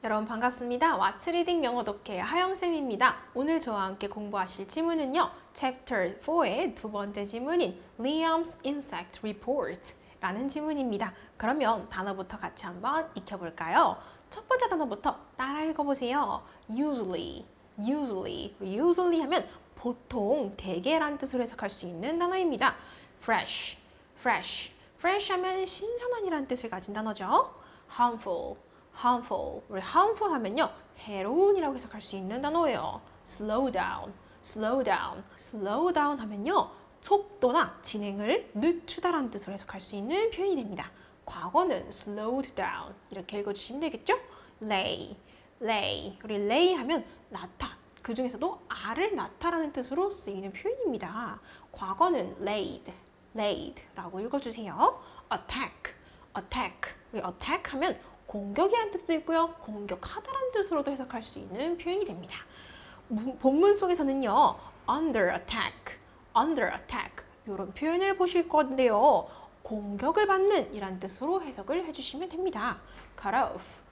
여러분 반갑습니다. What's Reading 영어 독해 하영쌤입니다. 오늘 저와 함께 공부하실 지문은요. Chapter 4의 두 번째 지문인 Liam's Insect Report 라는 지문입니다. 그러면 단어부터 같이 한번 익혀볼까요? 첫 번째 단어부터 따라 읽어보세요. Usually 하면 보통, 대개란 뜻으로 해석할 수 있는 단어입니다. Fresh 하면 신선한이라는 뜻을 가진 단어죠. Harmful, 우리 harmful 하면요, 해로운이라고 해석할 수 있는 단어예요. Slow down 하면요, 속도나 진행을 늦추다라는 뜻으로 해석할 수 있는 표현이 됩니다. 과거는 slowed down 이렇게 읽어주시면 되겠죠? Lay, 우리 lay 하면 낳다, 그 중에서도 알을 낳다라는 뜻으로 쓰이는 표현입니다. 과거는 laid라고 읽어주세요. Attack, 우리 attack 하면 공격이라는 뜻도 있고요. 공격하다라는 뜻으로도 해석할 수 있는 표현이 됩니다. 본문 속에서는요. under attack 이런 표현을 보실 건데요. 공격을 받는 이란 뜻으로 해석을 해주시면 됩니다. cut off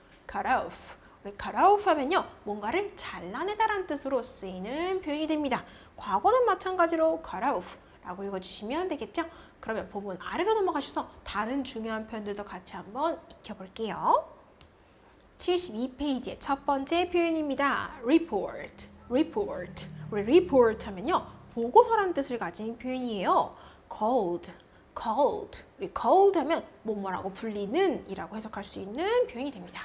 우리 cut off 하면요. 뭔가를 잘라내다라는 뜻으로 쓰이는 표현이 됩니다. 과거는 마찬가지로 cut off 라고 읽어주시면 되겠죠? 그러면 본문 아래로 넘어가셔서 다른 중요한 표현들도 같이 한번 익혀볼게요. 72페이지의 첫 번째 표현입니다. report. 우리 report 하면요. 보고서라는 뜻을 가진 표현이에요. cold. 우리 cold 하면 뭐뭐라고 불리는 이라고 해석할 수 있는 표현이 됩니다.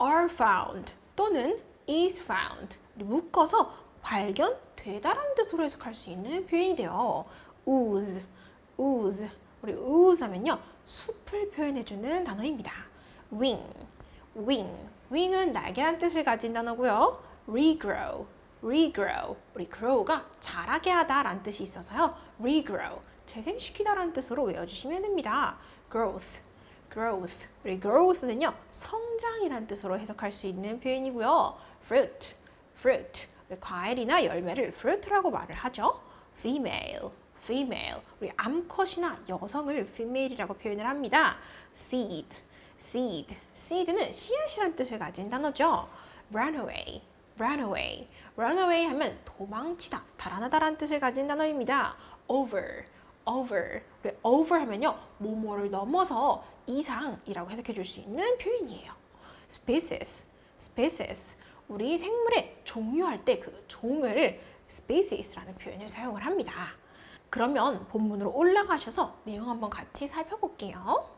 are found 또는 is found. 묶어서 발견되다라는 뜻으로 해석할 수 있는 표현이 돼요. ooze. 우리 ooze 하면요. 숲을 표현해주는 단어입니다. wing은 날개라는 뜻을 가진 단어고요. regrow. 우리 grow가 자라게 하다라는 뜻이 있어서요. regrow, 재생시키다라는 뜻으로 외워주시면 됩니다. growth. 우리 growth는요. 성장이라는 뜻으로 해석할 수 있는 표현이고요. fruit. 우리 과일이나 열매를 fruit라고 말을 하죠. female. 우리 암컷이나 여성을 female이라고 표현을 합니다. seed는 씨앗이라는 뜻을 가진 단어죠. runaway 하면 도망치다, 달아나다라는 뜻을 가진 단어입니다. over 하면요, 뭐뭐를 넘어서 이상이라고 해석해 줄 수 있는 표현이에요. species 우리 생물의 종류할 때 그 종을 species라는 표현을 사용을 합니다. 그러면 본문으로 올라가셔서 내용 한번 같이 살펴볼게요.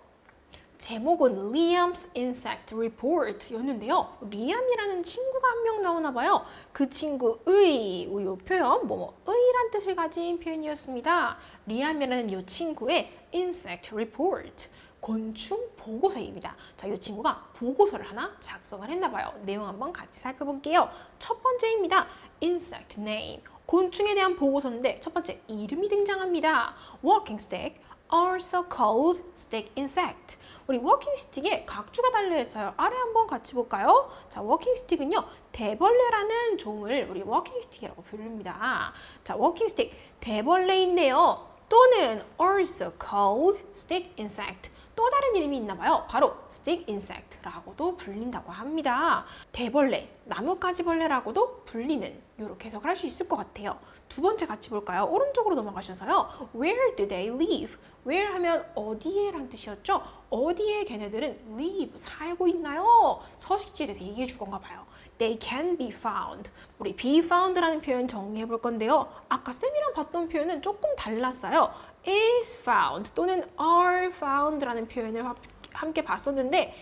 제목은 Liam's Insect Report 였는데요. 리암이라는 친구가 한 명 나오나 봐요. 그 친구의 이 표현, 의란 뜻을 가진 표현이었습니다. 리암이라는 이 친구의 Insect Report, 곤충 보고서입니다. 자, 이 친구가 보고서를 하나 작성을 했나 봐요. 내용 한번 같이 살펴볼게요. 첫 번째입니다. Insect Name, 곤충에 대한 보고서인데 첫 번째 이름이 등장합니다. Walking stick, also called stick insect. 우리 워킹 스틱에 각주가 달려있어요. 아래 한번 같이 볼까요? 자, 워킹 스틱은요, 대벌레라는 종을 우리 워킹 스틱이라고 부릅니다. 자, 워킹 스틱, 대벌레인데요. 또는 also called stick insect. 또 다른 이름이 있나 봐요. 바로 stick insect라고도 불린다고 합니다. 대벌레, 나뭇가지벌레라고도 불리는, 이렇게 해석을 할 수 있을 것 같아요. 두 번째 같이 볼까요? 오른쪽으로 넘어가셔서요. Where do they live? Where 하면 어디에 란 뜻이었죠? 어디에 걔네들은 live, 살고 있나요? 서식지에 대해서 얘기해 줄 건가 봐요. They can be found. 우리 be found라는 표현 정리해 볼 건데요. 아까 쌤이랑 봤던 표현은 조금 달랐어요. is found 또는 are found라는 표현을 함께 봤었는데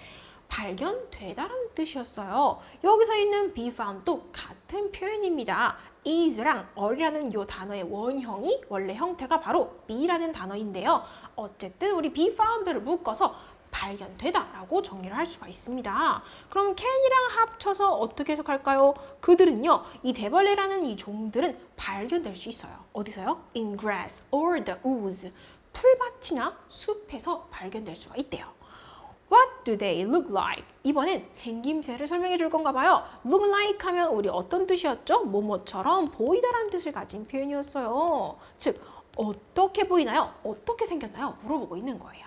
발견되다라는 뜻이었어요. 여기서 있는 be found도 같은 표현입니다. is랑 are라는 이 단어의 원형이 원래 형태가 바로 be라는 단어인데요. 어쨌든 우리 be found를 묶어서 발견되다라고 정리를 할 수가 있습니다. 그럼 can이랑 합쳐서 어떻게 해석할까요? 그들은요, 이 대벌레라는 이 종들은 발견될 수 있어요. 어디서요? In grass or the woods. 풀밭이나 숲에서 발견될 수가 있대요. What do they look like? 이번엔 생김새를 설명해 줄 건가 봐요. Look like 하면 우리 어떤 뜻이었죠? 뭐뭐처럼 보이다라는 뜻을 가진 표현이었어요. 즉, 어떻게 보이나요? 어떻게 생겼나요? 물어보고 있는 거예요.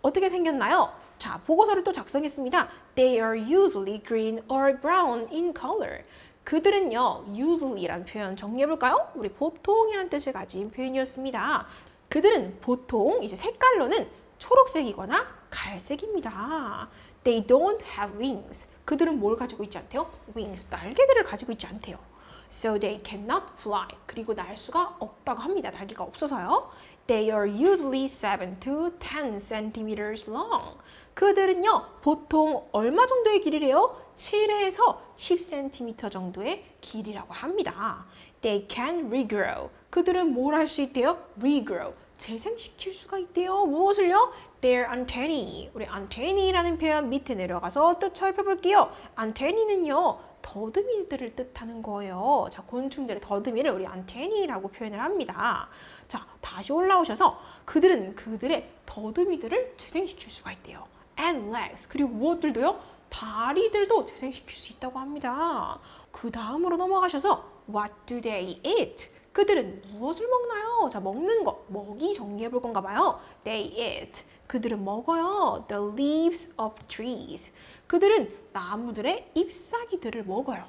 어떻게 생겼나요? 자, 보고서를 또 작성했습니다. They are usually green or brown in color. 그들은요, usually라는 표현 정리해볼까요? 우리 보통이라는 뜻을 가진 표현이었습니다. 그들은 보통 이제 색깔로는 초록색이거나 갈색입니다. They don't have wings. 그들은 뭘 가지고 있지 않대요? Wings, 날개들을 가지고 있지 않대요. So they cannot fly. 그리고 날 수가 없다고 합니다. 날개가 없어서요. They are usually 7 to 10 centimeters long. 그들은요, 보통 얼마 정도의 길이래요? 7에서 10cm 정도의 길이라고 합니다. They can regrow. 그들은 뭘 할 수 있대요? Regrow. 재생시킬 수가 있대요. 무엇을요? Their antennae. 우리 antennae라는 표현 밑에 내려가서 뜻 살펴볼게요. antennae는요, 더듬이들을 뜻하는 거예요. 자, 곤충들의 더듬이를 우리 antennae라고 표현을 합니다. 자, 다시 올라오셔서 그들은 그들의 더듬이들을 재생시킬 수가 있대요. And legs. 그리고 무엇들도요? 다리들도 재생시킬 수 있다고 합니다. 그 다음으로 넘어가셔서 What do they eat? 그들은 무엇을 먹나요? 자, 먹는 거, 먹이 정리해 볼 건가 봐요. They eat. 그들은 먹어요. The leaves of trees. 그들은 나무들의 잎사귀들을 먹어요.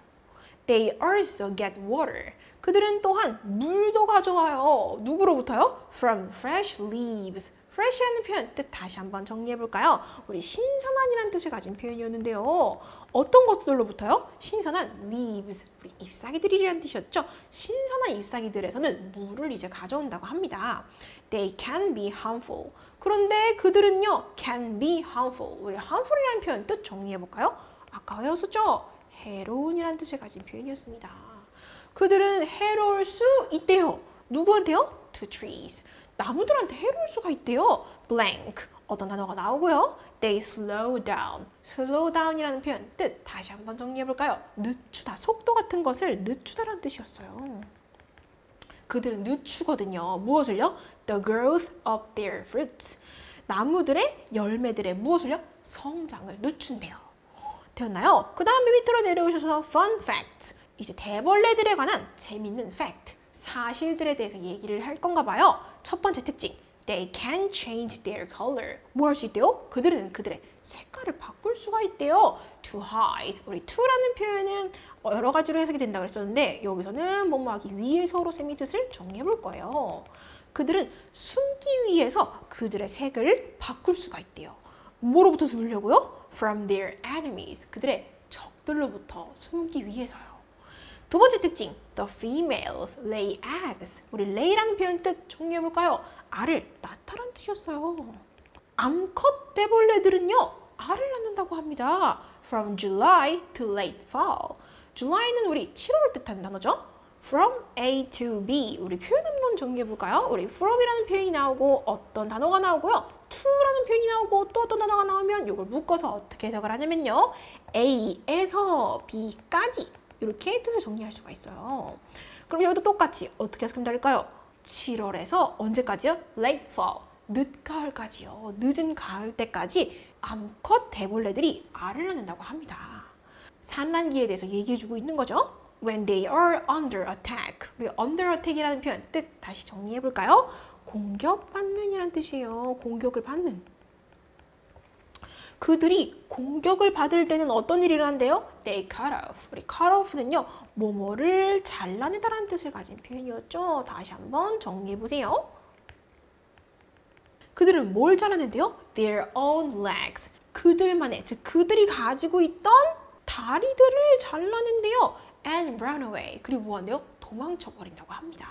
They also get water. 그들은 또한 물도 가져와요. 누구로부터요? From fresh leaves. fresh라는 표현 뜻 다시 한번 정리해 볼까요? 우리 신선한이라는 뜻을 가진 표현이었는데요. 어떤 것들로부터요? 신선한 leaves, 우리 잎사귀들이라는 뜻이었죠. 신선한 잎사귀들에서는 물을 이제 가져온다고 합니다. They can be harmful. 그런데 그들은요, can be harmful. 우리 harmful이라는 표현 뜻 정리해 볼까요? 아까 외웠었죠? 해로운이라는 뜻을 가진 표현이었습니다. 그들은 해로울 수 있대요. 누구한테요? To trees. 나무들한테 해로울 수가 있대요. blank. 어떤 단어가 나오고요. They slow down. slow down이라는 표현 뜻 다시 한번 정리해 볼까요? 늦추다. 속도 같은 것을 늦추다라는 뜻이었어요. 그들은 늦추거든요. 무엇을요? The growth of their fruits. 나무들의 열매들의 무엇을요? 성장을 늦춘대요. 되었나요? 그 다음에 밑으로 내려오셔서 fun fact. 이제 대벌레들에 관한 재밌는 fact. 사실들에 대해서 얘기를 할 건가 봐요. 첫 번째 특징. They can change their color. 뭐 할 수 있대요? 그들은 그들의 색깔을 바꿀 수가 있대요. To hide. 우리 to라는 표현은 여러 가지로 해석이 된다고 그랬었는데 여기서는 뭐뭐하기 위해서로 셈이 뜻을 정리해 볼 거예요. 그들은 숨기 위해서 그들의 색을 바꿀 수가 있대요. 뭐로부터 숨으려고요? From their enemies. 그들의 적들로부터 숨기 위해서요. 두 번째 특징, the females lay eggs. 우리 lay라는 표현 뜻 정리해 볼까요? 알을 낳다라는 뜻이었어요. 암컷 대벌레들은요, 알을 낳는다고 합니다. From July to late fall. July는 우리 7월을 뜻하는 단어죠. From A to B. 우리 표현 한번 정리해 볼까요? 우리 from이라는 표현이 나오고 어떤 단어가 나오고요. to라는 표현이 나오고 또 어떤 단어가 나오면 이걸 묶어서 어떻게 해석을 하냐면요. A에서 B까지. 이렇게 뜻을 정리할 수가 있어요. 그럼 여기도 똑같이 어떻게 해석하면 될까요? 7월에서 언제까지요? Late fall, 늦가을까지요. 늦은 가을 때까지 암컷 대벌레들이 알을 낳는다고 합니다. 산란기에 대해서 얘기해주고 있는 거죠. When they are under attack. 우리 under attack이라는 표현 뜻 다시 정리해볼까요? 공격받는이란 뜻이에요. 공격을 받는. 그들이 공격을 받을 때는 어떤 일이 일어난대요? They cut off. 우리 cut off는요, 뭐뭐를 잘라내다라는 뜻을 가진 표현이었죠. 다시 한번 정리해보세요. 그들은 뭘 잘라낸대요? Their own legs. 그들만의, 즉 그들이 가지고 있던 다리들을 잘라낸대요. And run away. 그리고 뭐한대요? 도망쳐버린다고 합니다.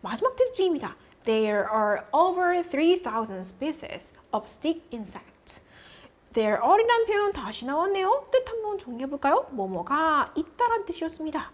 마지막 특징입니다. There are over 3,000 species of stick insects. There are이라는 표현 다시 나왔네요. 뜻 한번 정리해볼까요? 뭐뭐가 있다란 뜻이었습니다.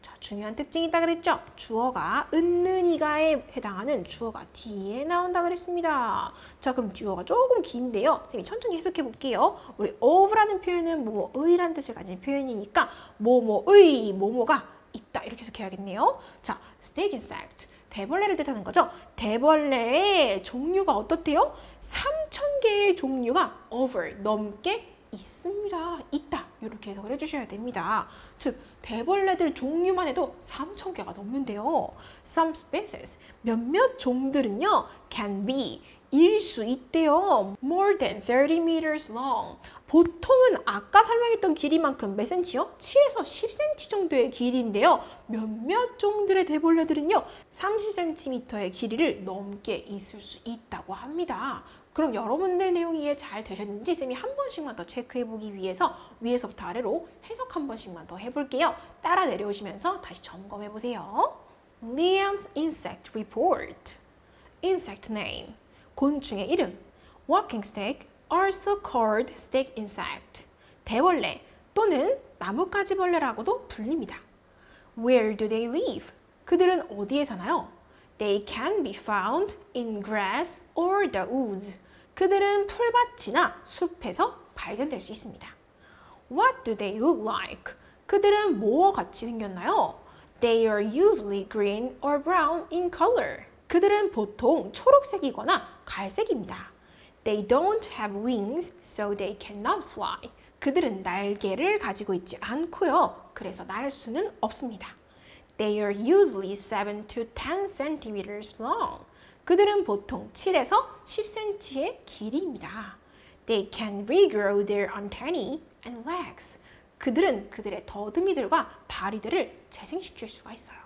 자, 중요한 특징이 있다 그랬죠? 주어가 은는이가에 해당하는 주어가 뒤에 나온다 그랬습니다. 자, 그럼 주어가 조금 긴데요. 선생님이 천천히 해석해 볼게요. 우리 of라는 표현은 뭐뭐의라는 뜻을 가진 표현이니까 뭐뭐의 뭐뭐가 있다 이렇게 해석해야겠네요. 자, stick insect. 대벌레를 뜻하는 거죠. 대벌레의 종류가 어떻대요? 3,000개의 종류가 over, 넘게 있습니다. 있다. 이렇게 해석을 해주셔야 됩니다. 즉, 대벌레들 종류만 해도 3,000개가 넘는데요. Some species, 몇몇 종들은요, can be, 일 수 있대요. More than 30 meters long. 보통은 아까 설명했던 길이만큼 몇 cm요? 7에서 10cm 정도의 길이인데요. 몇몇 종들의 대벌레들은요, 30cm의 길이를 넘게 있을 수 있다고 합니다. 그럼 여러분들 내용이 이해 잘 되셨는지 쌤이 한 번씩만 더 체크해보기 위해서 위에서부터 아래로 해석 한 번씩만 더 해볼게요. 따라 내려오시면서 다시 점검해보세요. Liam's insect report. Insect name. 곤충의 이름. Walking stick, also called stick insect. 대벌레 또는 나뭇가지벌레라고도 불립니다. Where do they live? 그들은 어디에 사나요? They can be found in grass or the woods. 그들은 풀밭이나 숲에서 발견될 수 있습니다. What do they look like? 그들은 뭐와 같이 생겼나요? They are usually green or brown in color. 그들은 보통 초록색이거나 갈색입니다. They don't have wings, so they cannot fly. 그들은 날개를 가지고 있지 않고요. 그래서 날 수는 없습니다. They are usually 7 to 10 centimeters long. 그들은 보통 7에서 10cm의 길이입니다. They can regrow their antennae and legs. 그들은 그들의 더듬이들과 다리들을 재생시킬 수가 있어요.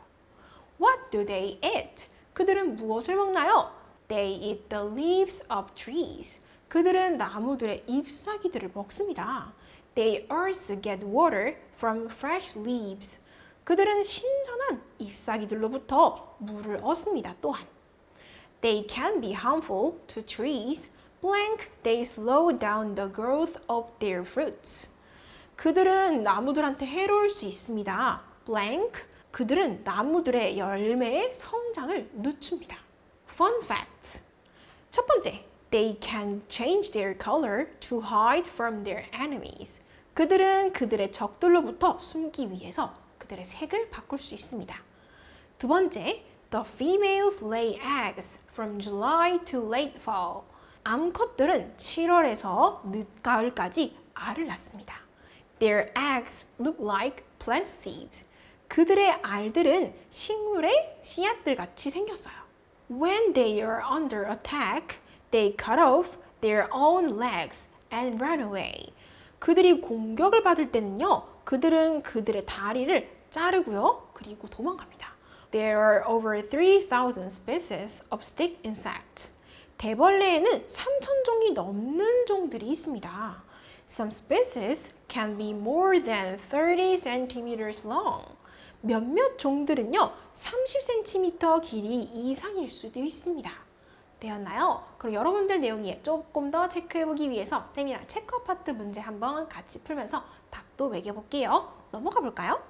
What do they eat? 그들은 무엇을 먹나요? They eat the leaves of trees. 그들은 나무들의 잎사귀들을 먹습니다. They also get water from fresh leaves. 그들은 신선한 잎사귀들로부터 물을 얻습니다. 또한 They can be harmful to trees. Blank, they slow down the growth of their fruits. 그들은 나무들한테 해로울 수 있습니다. Blank, 그들은 나무들의 열매의 성장을 늦춥니다. Fun fact. 첫 번째, they can change their color to hide from their enemies. 그들은 그들의 적들로부터 숨기 위해서 그들의 색을 바꿀 수 있습니다. 두 번째, the females lay eggs from July to late fall. 암컷들은 7월에서 늦가을까지 알을 낳습니다. Their eggs look like plant seeds. 그들의 알들은 식물의 씨앗들 같이 생겼어요. When they are under attack, they cut off their own legs and run away. 그들이 공격을 받을 때는요, 그들은 그들의 다리를 자르고요, 그리고 도망갑니다. There are over 3,000 species of stick insect. 대벌레에는 3,000종이 넘는 종들이 있습니다. Some species can be more than 30 centimeters long. 몇몇 종들은요, 30cm 길이 이상일 수도 있습니다. 되었나요? 그럼 여러분들 내용이 조금 더 체크해보기 위해서 쌤이랑 체크업 파트 문제 한번 같이 풀면서 답도 매겨볼게요. 넘어가 볼까요?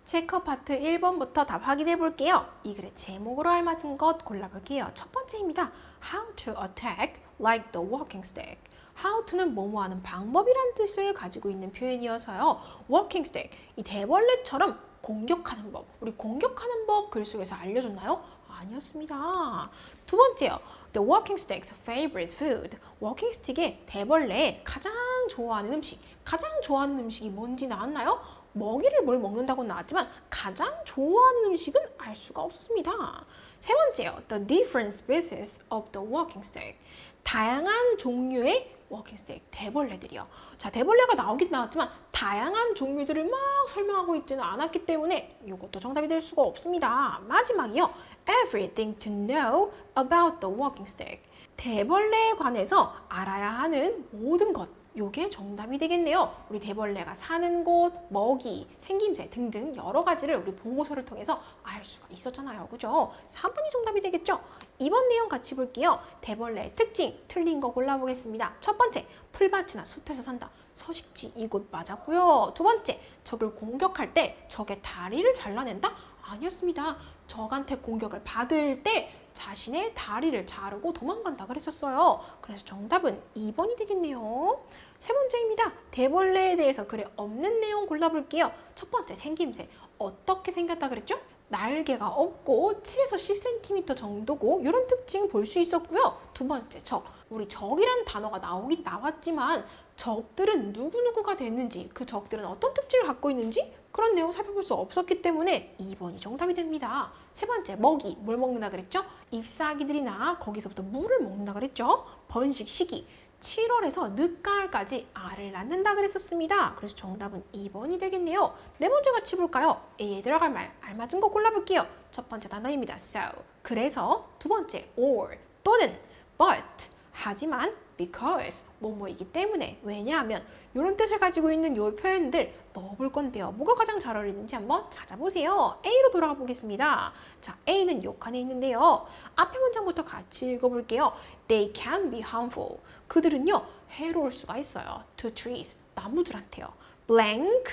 체크업 파트 1번부터 답 확인해 볼게요. 이 글의 제목으로 알맞은 것 골라볼게요. 첫 번째입니다. How to attack like the walking stick. How to는 뭐뭐 하는 방법이란 뜻을 가지고 있는 표현이어서요. walking stick, 이 대벌레처럼 공격하는 법. 우리 공격하는 법 글 속에서 알려줬나요? 아니었습니다. 두 번째요. The walking stick's favorite food. walking stick의 대벌레의 가장 좋아하는 음식. 가장 좋아하는 음식이 뭔지 나왔나요? 먹이를 뭘 먹는다고 나왔지만 가장 좋아하는 음식은 알 수가 없었습니다. 세 번째요. The different species of the walking stick. 다양한 종류의 walking stick, 대벌레들이요. 자, 대벌레가 나오긴 나왔지만 다양한 종류들을 막 설명하고 있지는 않았기 때문에 이것도 정답이 될 수가 없습니다. 마지막이요. Everything to know about the walking stick. 대벌레에 관해서 알아야 하는 모든 것. 요게 정답이 되겠네요. 우리 대벌레가 사는 곳, 먹이, 생김새 등등 여러 가지를 우리 보고서를 통해서 알 수가 있었잖아요. 그죠? 4번이 정답이 되겠죠? 2번 내용 같이 볼게요. 대벌레의 특징, 틀린 거 골라보겠습니다. 첫 번째, 풀밭이나 숲에서 산다. 서식지 이곳 맞았고요. 두 번째, 적을 공격할 때 적의 다리를 잘라낸다? 아니었습니다. 적한테 공격을 받을 때 자신의 다리를 자르고 도망간다 그랬었어요. 그래서 정답은 2번이 되겠네요. 세 번째입니다. 대벌레에 대해서 글에 없는 내용 골라볼게요. 첫 번째, 생김새. 어떻게 생겼다 그랬죠? 날개가 없고 7에서 10cm 정도고 이런 특징 볼 수 있었고요. 두 번째, 적. 우리 적이라는 단어가 나오긴 나왔지만 적들은 누구누구가 됐는지, 그 적들은 어떤 특징을 갖고 있는지 그런 내용 살펴볼 수 없었기 때문에 2번이 정답이 됩니다. 세 번째, 먹이. 뭘 먹는다 그랬죠? 잎사귀들이나 거기서부터 물을 먹는다 그랬죠? 번식 시기. 7월에서 늦가을까지 알을 낳는다 그랬었습니다. 그래서 정답은 2번이 되겠네요. 네 번째 같이 볼까요? A에 들어갈 말, 알맞은 거 골라볼게요. 첫 번째 단어입니다. So, 그래서. 두 번째, or, 또는, but, 하지만, because, 뭐뭐이기 때문에. 왜냐하면 이런 뜻을 가지고 있는 이 표현들 넣어볼 건데요. 뭐가 가장 잘 어울리는지 한번 찾아보세요. A로 돌아가 보겠습니다. 자, A는 요 칸에 있는데요. 앞에 문장부터 같이 읽어볼게요. They can be harmful. 그들은요, 해로울 수가 있어요. To trees, 나무들한테요. Blank,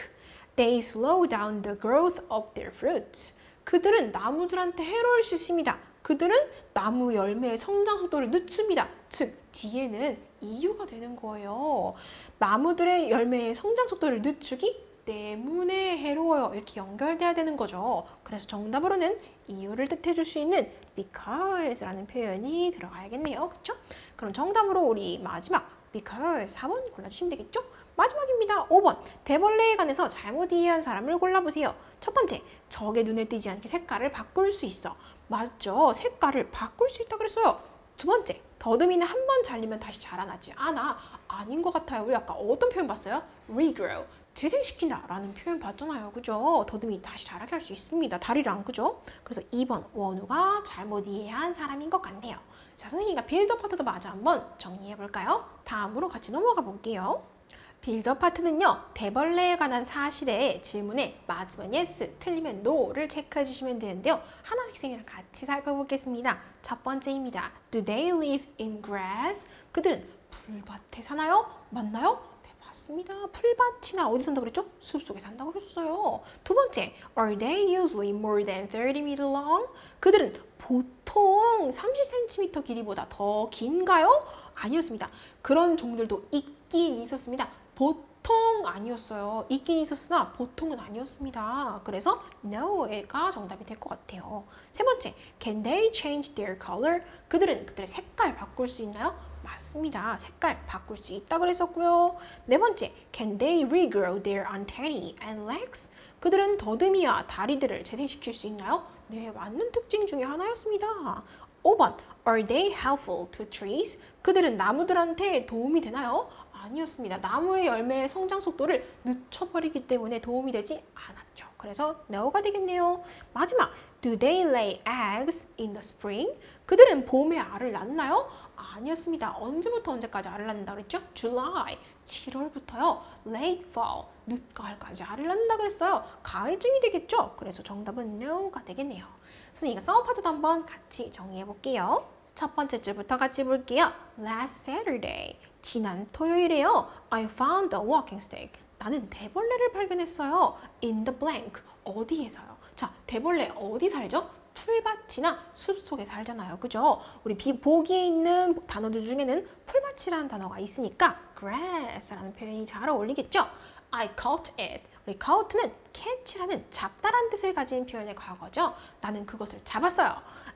they slow down the growth of their fruits. 그들은 나무들한테 해로울 수 있습니다. 그들은 나무 열매의 성장 속도를 늦춥니다. 즉, 뒤에는 이유가 되는 거예요. 나무들의 열매의 성장 속도를 늦추기 때문에 해로워요. 이렇게 연결돼야 되는 거죠. 그래서 정답으로는 이유를 뜻해 줄 수 있는 because라는 표현이 들어가야겠네요. 그렇죠? 그럼 정답으로 우리 마지막 because 4번 골라주시면 되겠죠? 마지막입니다. 5번. 대벌레에 관해서 잘못 이해한 사람을 골라보세요. 첫 번째, 적의 눈에 띄지 않게 색깔을 바꿀 수 있어. 맞죠? 색깔을 바꿀 수 있다 그랬어요. 두 번째, 더듬이는 한 번 잘리면 다시 자라나지 않아. 아닌 것 같아요. 우리 아까 어떤 표현 봤어요? regrow. 재생시킨다 라는 표현 봤잖아요. 그죠? 더듬이 다시 자라게 할 수 있습니다. 다리랑. 그죠? 그래서 2번 원우가 잘못 이해한 사람인 것 같네요. 자, 선생님과 빌드업 파트도 마저 한번 정리해 볼까요? 다음으로 같이 넘어가 볼게요. 빌드업 파트는요, 대벌레에 관한 사실에 질문에 맞으면 yes, 틀리면 no를 체크해 주시면 되는데요. 하나씩 선생님이랑 같이 살펴보겠습니다. 첫 번째입니다. Do they live in grass? 그들은 풀밭에 사나요? 맞나요? 네, 맞습니다. 풀밭이나 어디 산다고 그랬죠? 숲속에 산다고 그랬어요. 두 번째, Are they usually more than 30 meter long? 그들은 보통 30cm 길이보다 더 긴가요? 아니었습니다. 그런 종들도 있긴 있었습니다. 보통 아니었어요. 있긴 있었으나 보통은 아니었습니다. 그래서 no가 정답이 될 것 같아요. 세 번째, can they change their color? 그들은 그들의 색깔 바꿀 수 있나요? 맞습니다. 색깔 바꿀 수 있다 그랬었고요. 네 번째, can they regrow their antennae and legs? 그들은 더듬이와 다리들을 재생시킬 수 있나요? 네, 맞는 특징 중에 하나였습니다. 5번, are they helpful to trees? 그들은 나무들한테 도움이 되나요? 아니었습니다. 나무의 열매의 성장 속도를 늦춰버리기 때문에 도움이 되지 않았죠. 그래서 no가 되겠네요. 마지막, do they lay eggs in the spring? 그들은 봄에 알을 낳나요? 아니었습니다. 언제부터 언제까지 알을 낳는다 그랬죠? July, 7월부터요. Late fall, 늦가을까지 알을 낳는다 그랬어요. 가을쯤이 되겠죠? 그래서 정답은 no가 되겠네요. 선생님과 썸머 파트도 한번 같이 정리해 볼게요. 첫 번째 줄부터 같이 볼게요. Last Saturday, 지난 토요일에요. I found a walking stick. 나는 대벌레를 발견했어요. In the blank, 어디에서요? 자, 대벌레 어디 살죠? 풀밭이나 숲속에 살잖아요. 그죠? 우리 보기에 있는 단어들 중에는 풀밭이라는 단어가 있으니까 grass라는 표현이 잘 어울리겠죠? I caught it. 우리 caught는 catch라는 잡다란 뜻을 가진 표현의 과거죠. 나는 그것을 잡았어요.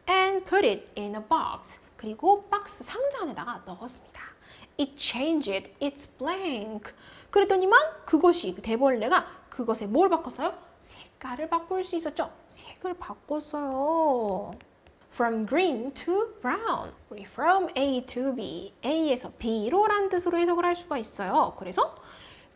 And put it in a box. 그리고 박스 상자 안에다가 넣었습니다. It changed its blank. 그랬더니만 그것이 대벌레가 그것에 뭘 바꿨어요? 색깔을 바꿀 수 있었죠. 색을 바꿨어요. From green to brown. 우리 from A to B. A에서 B로 라는 뜻으로 해석을 할 수가 있어요. 그래서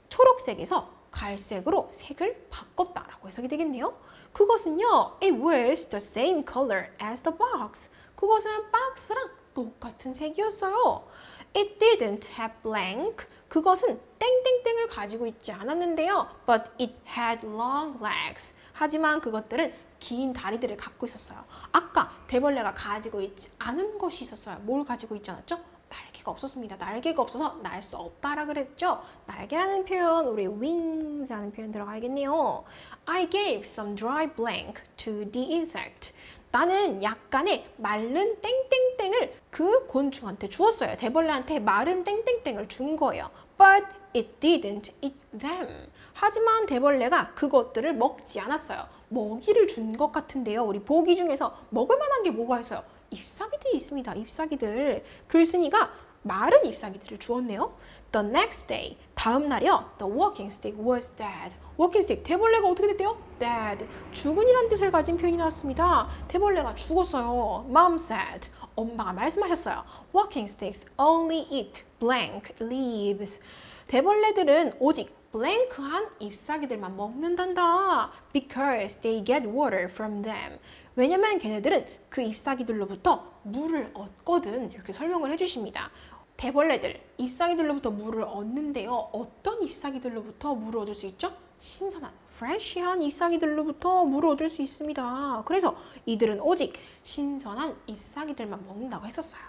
초록색에서 갈색으로 색을 바꿨다라고 해석이 되겠네요. 그것은요, it was the same color as the box. 그것은 박스랑 똑같은 색이었어요. It didn't have blank. 그것은 땡땡땡을 가지고 있지 않았는데요. But it had long legs. 하지만 그것들은 긴 다리들을 갖고 있었어요. 아까 대벌레가 가지고 있지 않은 것이 있었어요. 뭘 가지고 있지 않았죠? 날개가 없었습니다. 날개가 없어서 날 수 없다라 그랬죠. 날개라는 표현, 우리 wings라는 표현 들어가야겠네요. I gave some dry blank to the insect. 나는 약간의 마른 땡땡땡을 그 곤충한테 주었어요. 대벌레한테 마른 땡땡땡을 준 거예요. But it didn't eat them. 하지만 대벌레가 그것들을 먹지 않았어요. 먹이를 준 것 같은데요. 우리 보기 중에서 먹을 만한 게 뭐가 있어요? 잎사귀들이 있습니다. 잎사귀들. 글쓴이가 마른 잎사귀들을 주었네요. The next day, 다음 날이요. The walking stick was dead. walking stick, 대벌레가 어떻게 됐대요? dead, 죽은이란 뜻을 가진 표현이 나왔습니다. 대벌레가 죽었어요. Mom said, 엄마가 말씀하셨어요. Walking sticks only eat blank leaves. 대벌레들은 오직 블랭크한 잎사귀들만 먹는단다. Because they get water from them. 왜냐면 걔네들은 그 잎사귀들로부터 물을 얻거든. 이렇게 설명을 해주십니다. 대벌레들, 잎사귀들로부터 물을 얻는데요. 어떤 잎사귀들로부터 물을 얻을 수 있죠? 신선한, fresh한 잎사귀들로부터 물을 얻을 수 있습니다. 그래서 이들은 오직 신선한 잎사귀들만 먹는다고 했었어요.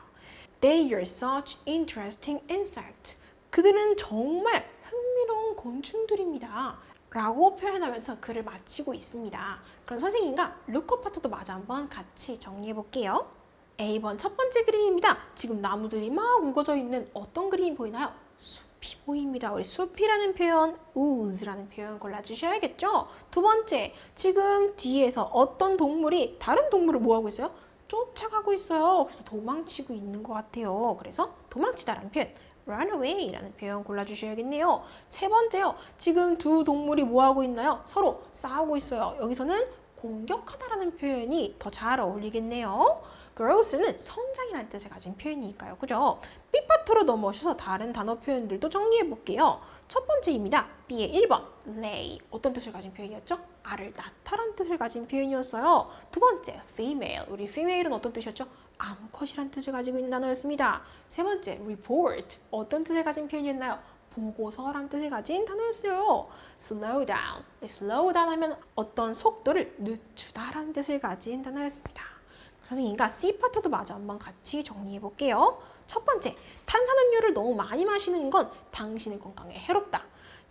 They are such interesting insects. 그들은 정말 흥미로운 곤충들입니다. 라고 표현하면서 글을 마치고 있습니다. 그럼 선생님과 루커 파트도 마저 한번 같이 정리해 볼게요. A번 첫 번째 그림입니다. 지금 나무들이 막 우거져 있는 어떤 그림이 보이나요? 숲이 보입니다. 우리 숲이라는 표현, woods라는 표현 골라주셔야겠죠? 두 번째, 지금 뒤에서 어떤 동물이 다른 동물을 뭐하고 있어요? 쫓아가고 있어요. 그래서 도망치고 있는 것 같아요. 그래서 도망치다라는 표현, run away라는 표현 골라주셔야겠네요. 세 번째요. 지금 두 동물이 뭐하고 있나요? 서로 싸우고 있어요. 여기서는 공격하다라는 표현이 더 잘 어울리겠네요. growth는 성장이라는 뜻을 가진 표현이니까요. 그죠? B파트로 넘어오셔서 다른 단어 표현들도 정리해 볼게요. 첫 번째입니다. B의 1번, lay. 어떤 뜻을 가진 표현이었죠? 알을 낳다라는 뜻을 가진 표현이었어요. 두 번째, female. 우리 female은 어떤 뜻이었죠? 암컷이라는 뜻을 가지고 있는 단어였습니다. 세 번째, report. 어떤 뜻을 가진 표현이었나요? 보고서라는 뜻을 가진 단어였어요. slow down. slow down 하면 어떤 속도를 늦추다라는 뜻을 가진 단어였습니다. 선생님과 C파트도 마저 한번 같이 정리해 볼게요. 첫 번째, 탄산음료를 너무 많이 마시는 건 당신의 건강에 해롭다.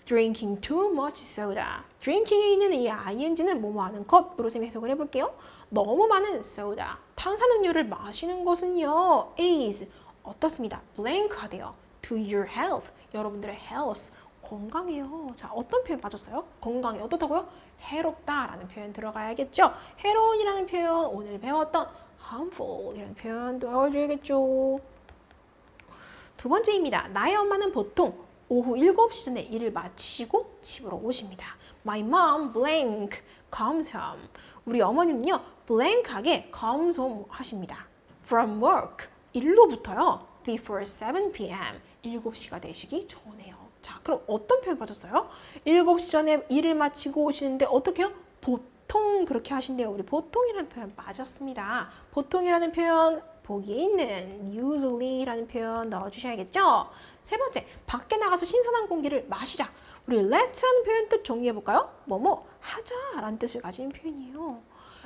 Drinking too much soda. drinking에 있는 이 ing는 뭐뭐 하는 것으로 해석을 해볼게요. 너무 많은 soda, 탄산음료를 마시는 것은요, is 어떻습니다. blank하대요. to your health. 여러분들의 health, 건강해요. 자, 어떤 표현 빠졌어요? 건강에 어떻다고요? 해롭다라는 표현 들어가야겠죠? 해로운이라는 표현, 오늘 배웠던 harmful이라는 표현 넣어줘야겠죠? 두 번째입니다. 나의 엄마는 보통 오후 7시 전에 일을 마치시고 집으로 오십니다. My mom blank comes home. 우리 어머니는요, blank하게 comes home 하십니다. From work, 일로부터요, before 7 p.m. 7시가 되시기 전에요. 자, 그럼 어떤 표현 빠졌어요? 7시 전에 일을 마치고 오시는데 어떻게 해요? 보통 그렇게 하신대요. 우리 보통이라는 표현 빠졌습니다. 보통이라는 표현 보기에 있는 usually라는 표현 넣어주셔야겠죠? 세 번째, 밖에 나가서 신선한 공기를 마시자. 우리 let's라는 표현 뜻 정리해볼까요? 뭐뭐 하자라는 뜻을 가진 표현이에요.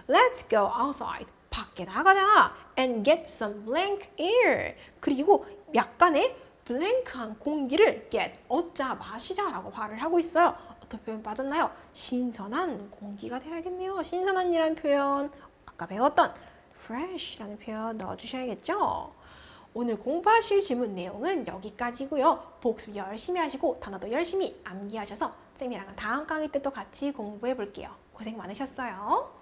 Let's go outside. 밖에 나가자. And get some blank air. 그리고 약간의 블랭크한 공기를 get, 얻자, 마시자라고 말을 하고 있어요. 어떤 표현 빠졌나요? 신선한 공기가 되어야겠네요. 신선한이라는 표현, 아까 배웠던 fresh라는 표현 넣어주셔야겠죠? 오늘 공부하실 질문 내용은 여기까지고요. 복습 열심히 하시고 단어도 열심히 암기하셔서 쌤이랑은 다음 강의 때 또 같이 공부해 볼게요. 고생 많으셨어요.